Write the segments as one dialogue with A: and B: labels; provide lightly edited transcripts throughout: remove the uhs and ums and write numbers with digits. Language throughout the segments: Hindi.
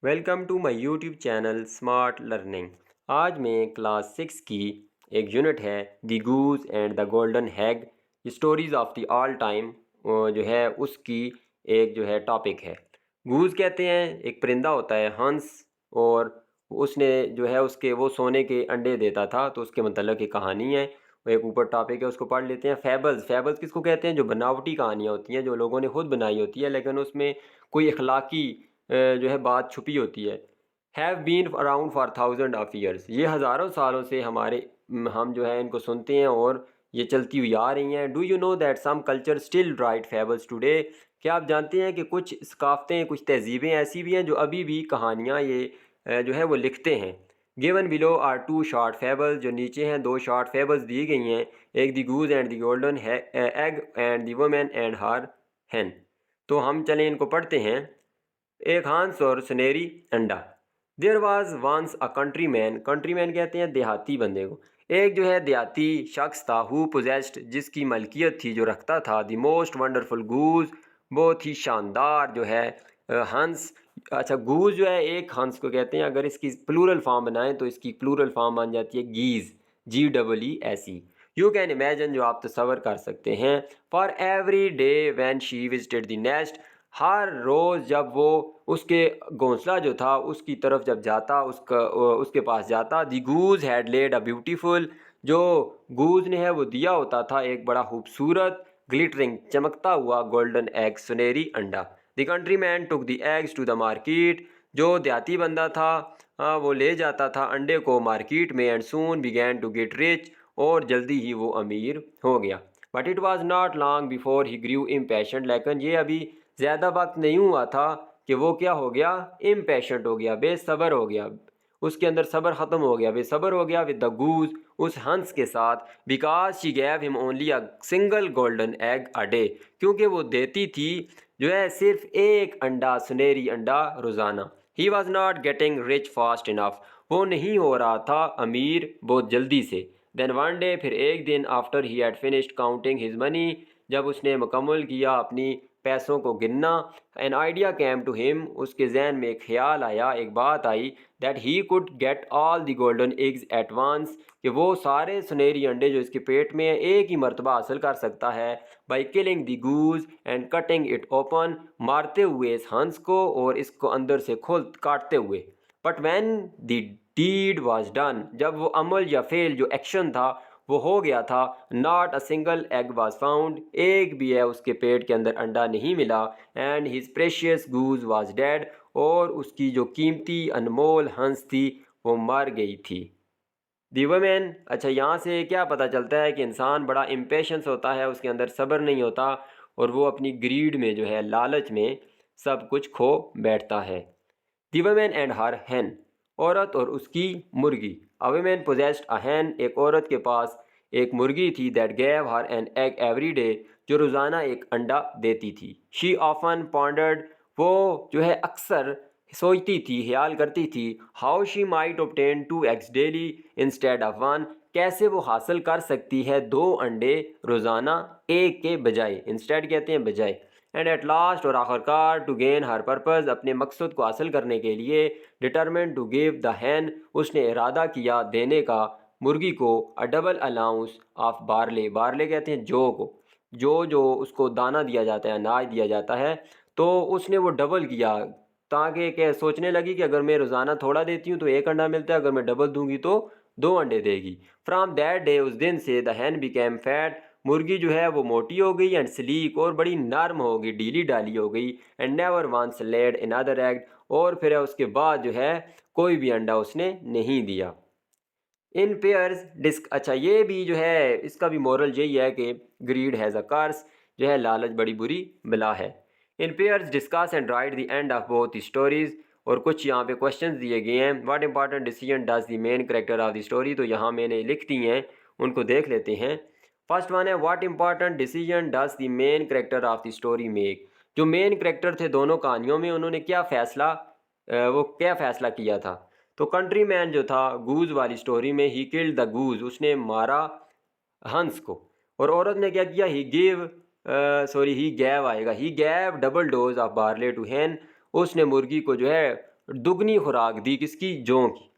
A: Welcome to my YouTube channel smart learning. आज मैं क्लास 6 की एक यूनिट है the goose and the golden egg stories of the all time जो है उसकी एक जो है टॉपिक है। गूज कहते हैं एक परिंदा होता है हंस, और उसने जो है उसके वो सोने के अंडे देता था, तो उसके मतलब की कहानी है। वो एक ऊपर टॉपिक है, उसको पढ़ लेते हैं। फेबल्स फेबल्स किसको कहते हैं? जो बनावटी कहानियाँ होती हैं, जो लोगों ने खुद बनाई होती है लेकिन उसमें कोई इखलाकी जो है बात छुपी होती है। Have been around for thousand of years, ये हज़ारों सालों से हम जो है इनको सुनते हैं और ये चलती हुई आ रही हैं। Do you know that some culture still write fables today? क्या आप जानते हैं कि कुछ सकाफ़तें, कुछ तहजीबें ऐसी भी हैं जो अभी भी कहानियाँ ये जो है वो लिखते हैं। Given below are two short fables, जो नीचे हैं दो शॉर्ट फेबल्स दी गई हैं। एक the goose and the golden egg and the women and her hen। तो हम चलें इनको पढ़ते हैं। एक हंस और सुनहरी अंडा। There was once a country man, country man कहते हैं देहाती बंदे को। एक जो है देहाती शख्स था, हु पोजेस्ड, जिसकी मलकियत थी, जो रखता था, द मोस्ट वंडरफुल गूज, बहुत ही शानदार जो है हंस। अच्छा, गूज जो है एक हंस को कहते हैं। अगर इसकी प्लूरल फॉर्म बनाएं तो इसकी प्लूरल फॉर्म बन जाती है geese, GEE। You can imagine, जो आप तस्वर कर सकते हैं। For every day when she visited the nest, हर रोज़ जब वो उसके घोंसला जो था उसकी तरफ जब जाता, उसके पास जाता, दी गूज हैड लेड अ ब्यूटीफुल, जो गूज ने है वो दिया होता था एक बड़ा खूबसूरत ग्लिटरिंग चमकता हुआ गोल्डन एग, सुनहरी अंडा। The country man took the eggs to the market, जो देहाती बंदा था वो ले जाता था अंडे को मार्केट में। And soon began to get rich, और जल्दी ही वो अमीर हो गया। But it was not long before he grew impatient, लेकिन ये अभी ज़्यादा वक्त नहीं हुआ था कि वो क्या हो गया? इम्पेशेंट हो गया, बेसब्र हो गया। उसके अंदर सब्र ख़त्म हो गया, बेसब्र हो गया। विद द गूज, उस हंस के साथ। Because she gave him only a single golden egg a day, क्योंकि वो देती थी जो है सिर्फ एक अंडा, सुनहरी अंडा रोज़ाना। He was not getting rich fast enough, वो नहीं हो रहा था अमीर बहुत जल्दी से। देन वन डे, फिर एक दिन, after he had finished counting his money, जब उसने मुकम्मल किया अपनी पैसों को गिनना, an idea came to him, उसके जहन में एक ख्याल आया, एक बात आई, that he could get all the golden eggs at once, कि वो सारे सुनहरी अंडे जो इसके पेट में हैं एक ही मरतबा हासिल कर सकता है। By killing the goose and cutting it open, मारते हुए इस हंस को और इसको अंदर से खोल काटते हुए। But when the deed was done, जब वो अमल या फेल जो एक्शन था वो हो गया था, not a single egg was found, एक भी है उसके पेट के अंदर अंडा नहीं मिला। And his precious goose was dead, और उसकी जो कीमती अनमोल हंस थी वो मर गई थी। दी वुमेन, अच्छा यहाँ से क्या पता चलता है कि इंसान बड़ा इम्पेशंस होता है, उसके अंदर सब्र नहीं होता, और वो अपनी ग्रीड में जो है, लालच में सब कुछ खो बैठता है। दी वुमेन एंड हर hen, औरत और उसकी मुर्गी। A women possessed a hen, एक औरत के पास एक मुर्गी थी। That gave her an egg every day, जो रोज़ाना एक अंडा देती थी। शी ऑफन पॉन्डर्ड, वो जो है अक्सर सोचती थी, ख्याल करती थी, how she might obtain two eggs daily instead of one, कैसे वो हासिल कर सकती है दो अंडे रोज़ाना एक के बजाय। इंस्टेड कहते हैं बजाय। एंड एट लास्ट, और आखिरकार, टू गेन हर पर्पज़, अपने मकसद को हासिल करने के लिए, determine to give the hen, उसने इरादा किया देने का मुर्गी को a double allowance of barley, barley कहते हैं जौ को, जो उसको दाना दिया जाता है, अनाज दिया जाता है, तो उसने वो डबल किया, ताकि क्या सोचने लगी कि अगर मैं रोज़ाना थोड़ा देती हूँ तो एक अंडा मिलता है, अगर मैं डबल दूंगी तो दो अंडे देगी। फ्राम दैट डे, उस दिन से, द hen बिकेम फैट, मुर्गी जो है वो मोटी हो गई, एंड स्लीक, और बड़ी नर्म हो गई, ढीली डाली हो गई। And never once laid another egg, और फिर उसके बाद जो है कोई भी अंडा उसने नहीं दिया। इन पेयर्स डिस्क, अच्छा ये भी जो है इसका भी मोरल यही है कि ग्रीड हैज़ अ कर्स, जो है लालच बड़ी बुरी बला है। इन pairs discuss and right the end of both stories, और कुछ यहाँ पे क्वेश्चंस दिए गए हैं। What important decision does the main character of the story, तो यहाँ मैंने लिख दी हैं, उनको देख लेते हैं। फर्स्ट वन है, what important decision does the main character of the story make, जो मेन करेक्टर थे दोनों कहानियों में, उन्होंने क्या फ़ैसला वो क्या फ़ैसला किया था? तो कंट्री मैन जो था गूज वाली स्टोरी में, ही किल्ड द गूज, उसने मारा हंस को। और औरत ने क्या किया? ही गैव आएगा, he gave double dose of barley to hen, उसने मुर्गी को जो है दुगनी खुराक दी किसकी, जौ की।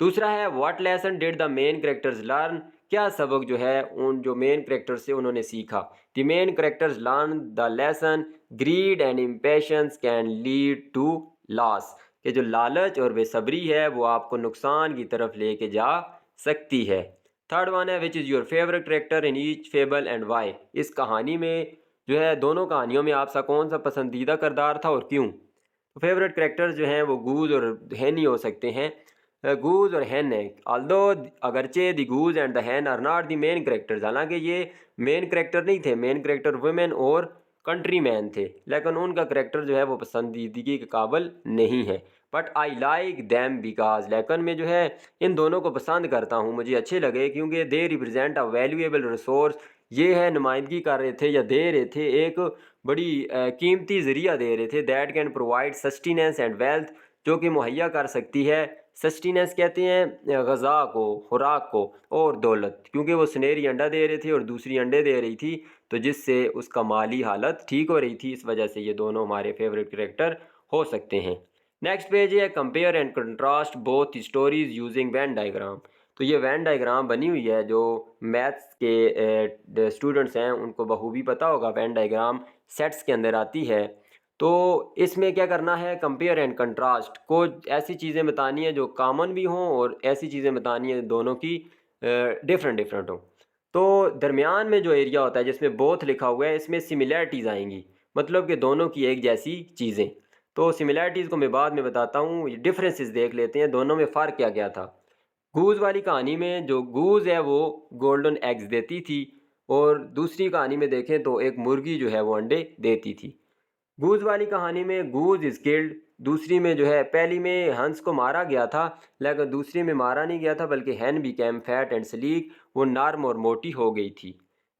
A: दूसरा है what lesson did the main characters learn, क्या सबक जो है उन जो मेन करेक्टर्स से उन्होंने सीखा। The main characters learn the lesson greed and impatience can lead to loss, कि जो लालच और बेसब्री है वो आपको नुकसान की तरफ लेके जा सकती है। थर्ड वन है which is your favourite character in each fable and why, इस कहानी में जो है दोनों कहानियों में आपका कौन सा पसंदीदा किरदार था और क्यों। तो फेवरेट करेक्टर्स जो हैं वो गूज और हैन ही हो सकते हैं। गूज और हैन है, ऑल्दो अगरचे the goose and the hen are not the main characters, हालांकि ये मेन करेक्टर नहीं थे, मेन करेक्टर वुमेन और कंट्री मैन थे, लेकिन उनका करेक्टर जो है वो पसंदीदगी के काबिल नहीं है। But I like them because, लेकिन मैं जो है इन दोनों को पसंद करता हूँ, मुझे अच्छे लगे क्योंकि they represent a valuable resource, ये है नुमाइंदगी कर रहे थे या दे रहे थे एक बड़ी कीमती ज़रिया दे रहे थे, that can provide sustenance and wealth, जो कि मुहैया कर सकती है। सस्टेनेंस कहते हैं गज़ा को, खुराक को, और दौलत, क्योंकि वो सुनहरी अंडा दे रहे थे और दूसरी अंडे दे रही थी, तो जिससे उसका माली हालत ठीक हो रही थी। इस वजह से ये दोनों हमारे फेवरेट करेक्टर हो सकते हैं। नेक्स्ट पेज है compare and contrast both stories using Venn diagram. तो ये वैन डायग्राम बनी हुई है, जो मैथ्स के स्टूडेंट्स हैं उनको बखूबी पता होगा, वैन डायग्राम सेट्स के अंदर आती है। तो इसमें क्या करना है, कंपेयर एंड कंट्रास्ट को, ऐसी चीज़ें बतानी है जो कॉमन भी हों और ऐसी चीज़ें बतानी है दोनों की डिफरेंट डिफरेंट हों। तो दरमियान में जो एरिया होता है जिसमें बोथ लिखा हुआ है, इसमें सिमिलैरिटीज़ आएंगी, मतलब कि दोनों की एक जैसी चीज़ें। तो सिमिलैरिटीज़ को मैं बाद में बताता हूँ, डिफरेंसेस देख लेते हैं दोनों में फ़र्क क्या क्या था। गूज़ वाली कहानी में जो गूज़ है वो गोल्डन एग्स देती थी, और दूसरी कहानी में देखें तो एक मुर्गी जो है वो अंडे देती थी। गूज वाली कहानी में गूज इज किल्ड, दूसरी में जो है, पहली में हंस को मारा गया था, लेकिन दूसरी में मारा नहीं गया था, बल्कि हैन बिकेम फैट एंड स्लीक, वो नर्म और मोटी हो गई थी।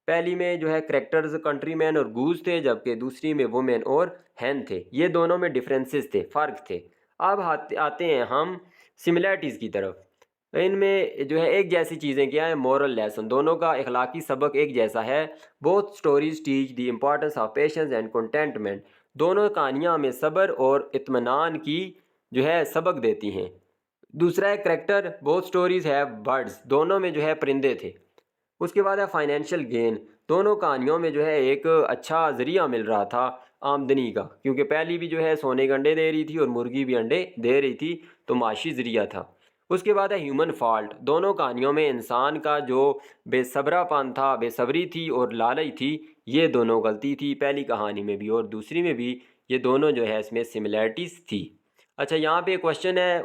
A: पहली में जो है करेक्टर्स कंट्रीमैन और गूज थे, जबकि दूसरी में वुमेन और हैन थे। ये दोनों में डिफरेंसेस थे, फ़र्क थे। अब आते हैं हम सिमिलैरिटीज़ की तरफ। इनमें जो है एक जैसी चीज़ें क्या है, मोरल लेसन, दोनों का इखलाकी सबक एक जैसा है। Both stories teach the importance of patience and contentment, दोनों कहानियाँ हमें सब्र और इत्मीनान की जो है सबक देती हैं। दूसरा है करेक्टर, बोथ स्टोरीज है बर्ड्स, दोनों में जो है परिंदे थे। उसके बाद है फाइनेंशियल गेन, दोनों कहानियों में जो है एक अच्छा ज़रिया मिल रहा था आमदनी का, क्योंकि पहली भी जो है सोने के अंडे दे रही थी और मुर्गी भी अंडे दे रही थी, तो माशी ज़रिया था। उसके बाद है ह्यूमन फॉल्ट, दोनों कहानियों में इंसान का जो बेसब्रापन था, बेसब्री थी और लालच थी, ये दोनों गलती थी, पहली कहानी में भी और दूसरी में भी। ये दोनों जो है इसमें सिमिलैरिटीज़ थी। अच्छा, यहाँ पे क्वेश्चन है,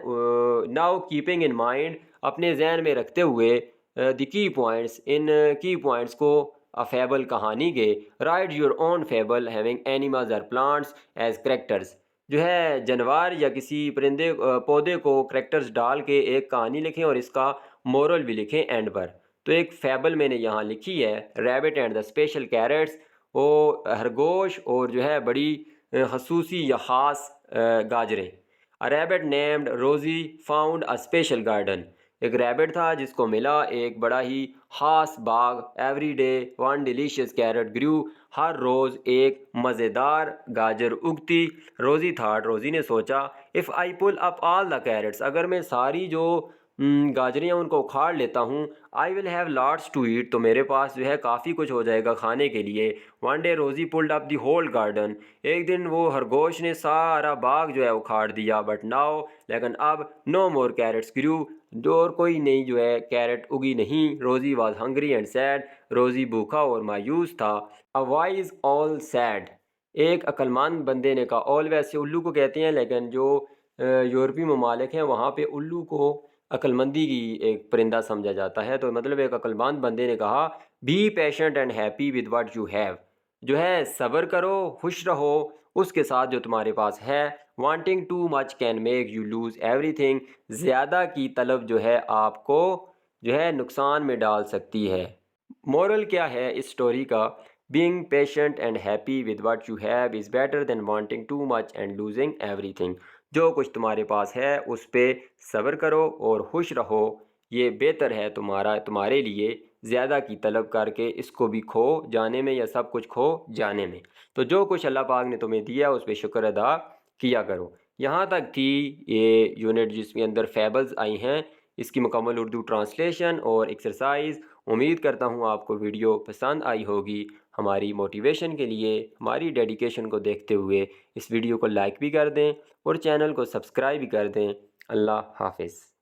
A: नाउ कीपिंग इन माइंड, अपने जहन में रखते हुए द की पॉइंट्स, इन की पॉइंट्स को अ फेबल कहानी के, right your own fable having animals और प्लांट्स एज करेक्टर्स, जो है जानवर या किसी परिंदे पौधे को करेक्टर्स डाल के एक कहानी लिखें और इसका मोरल भी लिखें एंड पर। तो एक फेबल मैंने यहाँ लिखी है, rabbit and the special carrots, वो खरगोश और जो है बड़ी खसूसी या ख़ास गाजरें। A rabbit named Rosie found a special garden, एक रैबिट था जिसको मिला एक बड़ा ही ख़ास बाग। Every day one delicious carrot grew, हर रोज़ एक मज़ेदार गाजर उगती। रोज़ी थाट, रोज़ी ने सोचा, if I pull up all the carrots, अगर मैं सारी जो गाजरें उनको उखाड़ लेता हूँ, आई will have lots to eat, तो मेरे पास जो है काफ़ी कुछ हो जाएगा खाने के लिए। One day Rosie pulled up the whole garden, एक दिन वो खरगोश ने सारा बाग जो है उखाड़ दिया। बट नाउ, लेकिन अब, नो मोर कैरेट्स ग्रू, जो और कोई नई जो है कैरेट उगी नहीं। रोज़ी वॉज हंग्री एंड सैड, रोज़ी भूखा और मायूस था। अ वाइज ऑल सैड, एक अक्लमंद बंदे ने कहा। ऑल वैसे उल्लू को कहते हैं, लेकिन जो यूरोपीय ममालिक हैं वहाँ पे उल्लू को अक्लमंदी की एक परिंदा समझा जाता है। तो मतलब एक अक्लमंद बंदे ने कहा, be patient and happy with what you have, जो है सब्र करो, खुश रहो उसके साथ जो तुम्हारे पास है। Wanting too much can make you lose everything, ज़्यादा की तलब जो है आपको जो है नुकसान में डाल सकती है। मोरल क्या है इस स्टोरी का, being patient and happy with what you have is better than wanting too much and losing everything, जो कुछ तुम्हारे पास है उस पे सब्र करो और खुश रहो, ये बेहतर है तुम्हारे लिए ज़्यादा की तलब करके इसको भी खो जाने में या सब कुछ खो जाने में। तो जो कुछ अल्लाह पाक ने तुम्हें दिया उस पर शुक्र अदा किया करो। यहाँ तक कि ये यूनिट जिसके अंदर फेबल्स आई हैं, इसकी मुकम्मल उर्दू ट्रांसलेशन और एक्सरसाइज। उम्मीद करता हूँ आपको वीडियो पसंद आई होगी। हमारी मोटिवेशन के लिए, हमारी डेडिकेशन को देखते हुए इस वीडियो को लाइक भी कर दें और चैनल को सब्सक्राइब भी कर दें। अल्लाह हाफ़िज़।